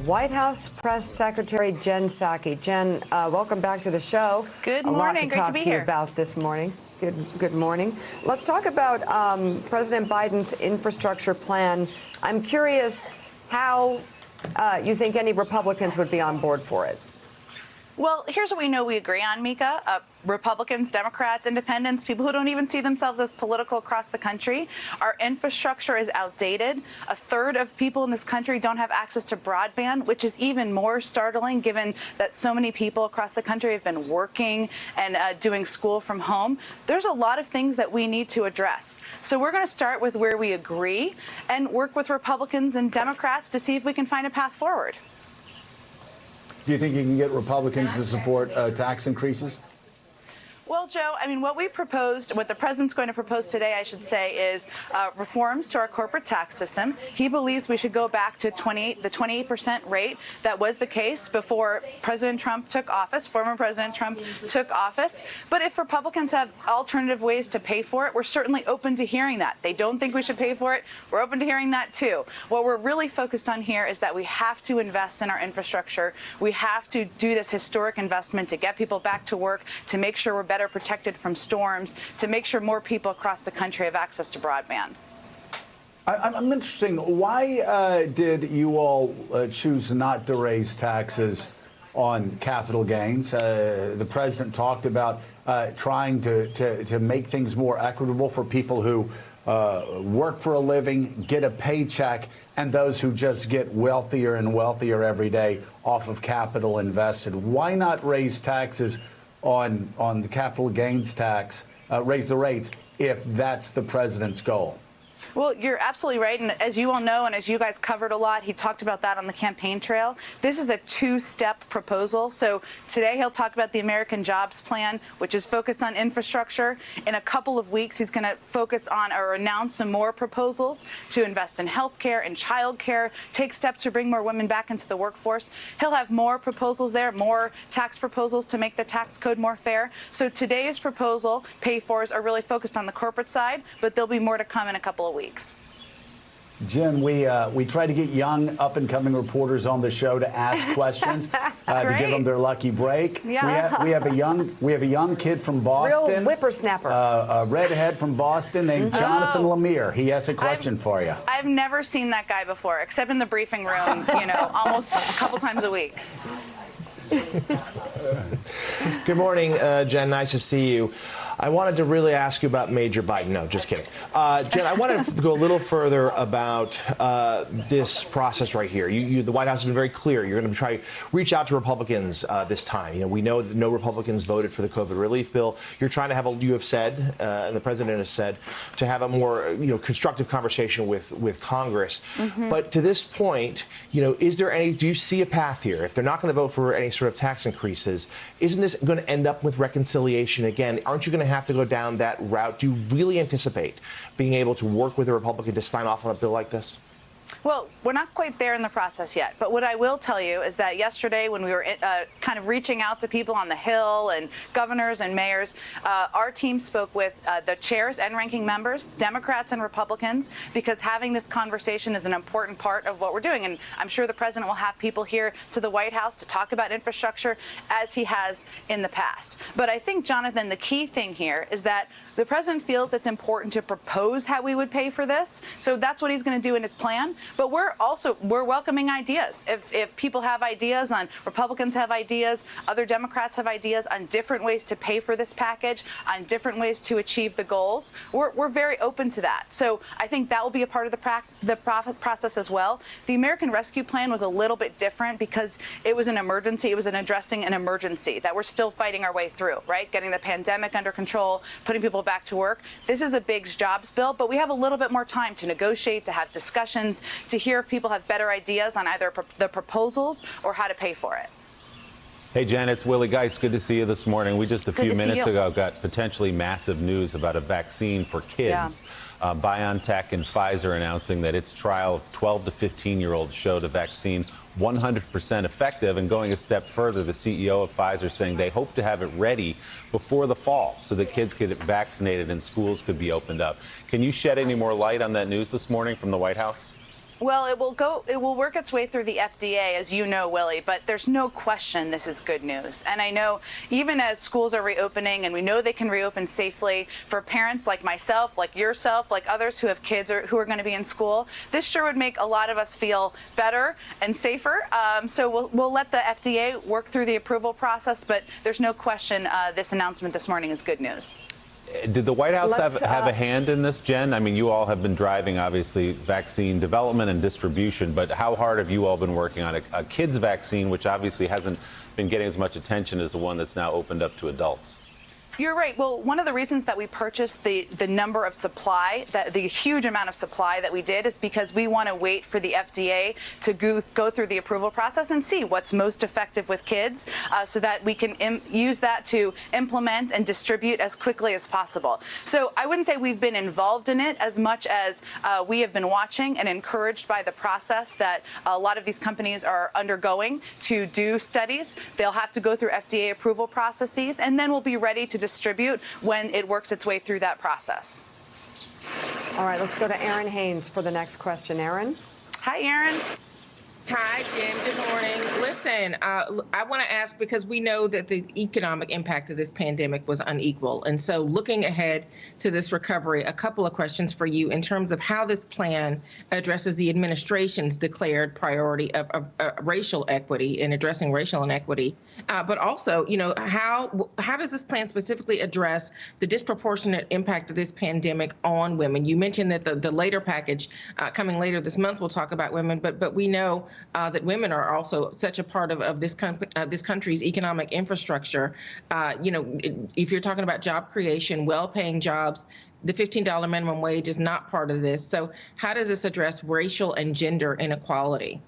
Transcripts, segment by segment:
White House Press Secretary Jen Psaki. Jen, welcome back to the show. Good morning. A lot to Great to be talk to you here. about this morning. Good morning. Let's talk about President Biden's infrastructure plan. I'm curious how you think any Republicans would be on board for it. Well, here's what we know we agree on, Mika. Republicans, Democrats, independents, people who don't even see themselves as political across the country. Our infrastructure is outdated. A third of people in this country don't have access to broadband, which is even more startling given that so many people across the country have been working and doing school from home. There's a lot of things that we need to address. So we're going to start with where we agree and work with Republicans and Democrats to see if we can find a path forward. Do you think you can get Republicans to support tax increases? Well, Joe, I mean, what the president's going to propose today, I should say, is reforms to our corporate tax system. He believes we should go back to the 28% rate that was the case before President Trump took office, former President Trump took office. But if Republicans have alternative ways to pay for it, we're certainly open to hearing that. They don't think we should pay for it. We're open to hearing that, too. What we're really focused on here is that we have to invest in our infrastructure. We have to do this historic investment to get people back to work, to make sure we're better protected from storms, to make sure more people across the country have access to broadband. I'm interested. Why did you all choose not to raise taxes on capital gains? The president talked about trying to make things more equitable for people who work for a living, get a paycheck, and those who just get wealthier and wealthier every day off of capital invested. Why not raise taxes on the capital gains tax, raise the rates, if that's the president's goal? Well, you're absolutely right. And as you all know, and as you guys covered a lot, he talked about that on the campaign trail. This is a two-step proposal. So today he'll talk about the American Jobs Plan, which is focused on infrastructure. In a couple of weeks, he's going to focus on or announce some more proposals to invest in health care and child care, take steps to bring more women back into the workforce. He'll have more proposals there, more tax proposals to make the tax code more fair. So today's proposal, pay-fors, are really focused on the corporate side, but there'll be more to come in a couple of weeks. Jen, we try to get young, up-and-coming reporters on the show to ask questions to give them their lucky break. Yeah. We have a young kid from Boston, real whippersnapper, a redhead from Boston named Jonathan Lemire. He has a question for you. I've never seen that guy before, except in the briefing room. Almost a couple times a week. Good morning, Jen. Nice to see you. I wanted to really ask you about Major Biden. No, just kidding. Jen, I wanted to go a little further about this process right here. The White House has been very clear. You're going to try to reach out to Republicans this time. We know that no Republicans voted for the COVID relief bill. You're trying to have you have said, and the president has said, to have a more constructive conversation with Congress. Mm-hmm. But to this point, do you see a path here? If they're not going to vote for any sort of tax increases, isn't this going to end up with reconciliation again? Aren't you going to have to go down that route? Do you really anticipate being able to work with a Republican to sign off on a bill like this? Well, we're not quite there in the process yet. But what I will tell you is that yesterday, when we were kind of reaching out to people on the Hill and governors and mayors, our team spoke with the chairs and ranking members, Democrats and Republicans, because having this conversation is an important part of what we're doing. And I'm sure the president will have people here to the White House to talk about infrastructure as he has in the past. But I think, Jonathan, the key thing here is that the president feels it's important to propose how we would pay for this. So that's what he's going to do in his plan. But we're welcoming ideas. If people have ideas Republicans have ideas, other Democrats have ideas on different ways to pay for this package, on different ways to achieve the goals, we're very open to that. So I think that will be a part of the process as well. The American Rescue Plan was a little bit different because it was an emergency. It was addressing an emergency that we're still fighting our way through, right? Getting the pandemic under control, putting people back to work. This is a big jobs bill, but we have a little bit more time to negotiate, to have discussions, to hear if people have better ideas on either the proposals or how to pay for it. Hey, Jen, it's Willie Geist. Good to see you this morning. We just a few minutes ago got potentially massive news about a vaccine for kids. Yeah. BioNTech and Pfizer announcing that its trial of 12 to 15-year-olds showed a vaccine 100% effective, and going a step further, the CEO of Pfizer saying they hope to have it ready before the fall so that kids could get vaccinated and schools could be opened up. Can you shed any more light on that news this morning from the White House? Well, it will work its way through the FDA, as you know, Willie, but there's no question this is good news. And I know even as schools are reopening, and we know they can reopen safely, for parents like myself, like yourself, like others who have kids or who are going to be in school, this sure would make a lot of us feel better and safer. So we'll let the FDA work through the approval process, but there's no question this announcement this morning is good news. Did the White House have a hand in this, Jen? I mean, you all have been driving, obviously, vaccine development and distribution, but how hard have you all been working on a kids' vaccine, which obviously hasn't been getting as much attention as the one that's now opened up to adults? You're right. Well, one of the reasons that we purchased the number of supply, the huge amount of supply that we did, is because we want to wait for the FDA to go through the approval process and see what's most effective with kids so that we can use that to implement and distribute as quickly as possible. So I wouldn't say we've been involved in it as much as we have been watching and encouraged by the process that a lot of these companies are undergoing to do studies. They'll have to go through FDA approval processes, and then we'll be ready to distribute when it works its way through that process. All right, let's go to Erin Haynes for the next question. Erin? Hi, Erin. Hi, Jen. Good morning. Listen, I want to ask, because we know that the economic impact of this pandemic was unequal. And so looking ahead to this recovery, a couple of questions for you in terms of how this plan addresses the administration's declared priority of racial equity and addressing racial inequity. But also, you know, how does this plan specifically address the disproportionate impact of this pandemic on women? You mentioned that the later package coming later this month will talk about women, but we know that women are also such a part of this country's economic infrastructure. You know, if you're talking about job creation, well-paying jobs, the $15 minimum wage is not part of this. So how does this address racial and gender inequality?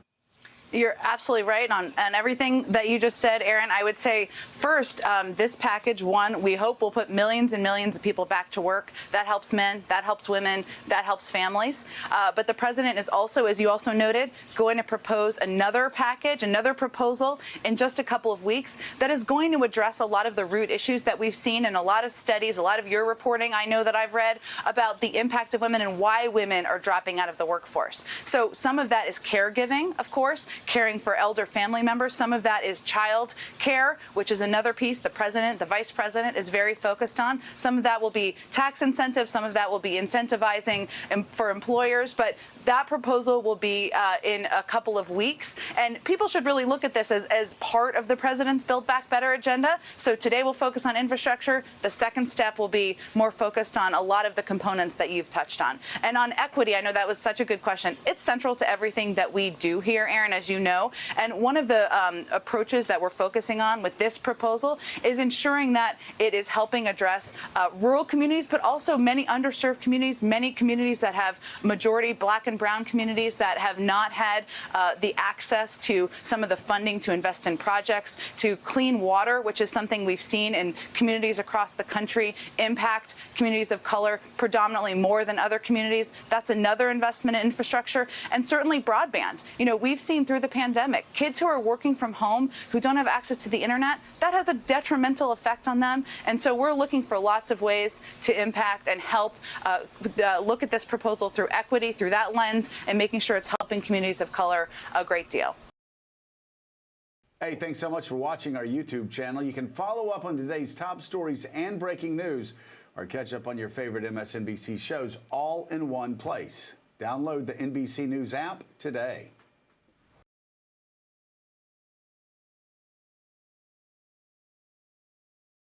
You're absolutely right on everything that you just said, Erin. I would say first, this package, one, we hope will put millions and millions of people back to work. That helps men, that helps women, that helps families. But the president is also, as you also noted, going to propose another package, another proposal in just a couple of weeks that is going to address a lot of the root issues that we've seen in a lot of studies, a lot of your reporting I know that I've read about the impact of women and why women are dropping out of the workforce. So some of that is caregiving, of course, caring for elder family members. Some of that is child care, which is another piece the president, the vice president is very focused on. Some of that will be tax incentives. Some of that will be incentivizing for employers. But that proposal will be in a couple of weeks. And people should really look at this as part of the president's Build Back Better agenda. So today we'll focus on infrastructure. The second step will be more focused on a lot of the components that you've touched on. And on equity, I know that was such a good question. It's central to everything that we do here, Erin, as you know. And one of the approaches that we're focusing on with this proposal is ensuring that it is helping address rural communities, but also many underserved communities, many communities that have majority Black and brown communities that have not had the access to some of the funding to invest in projects, to clean water, which is something we've seen in communities across the country impact communities of color predominantly more than other communities. That's another investment in infrastructure. And certainly broadband. You know, we've seen through the pandemic, kids who are working from home, who don't have access to the internet, that has a detrimental effect on them. And so we're looking for lots of ways to impact and help look at this proposal through equity, through that lens, and making sure it's helping communities of color a great deal. Hey, thanks so much for watching our YouTube channel. You can follow up on today's top stories and breaking news, or catch up on your favorite MSNBC shows all in one place. Download the NBC News app today.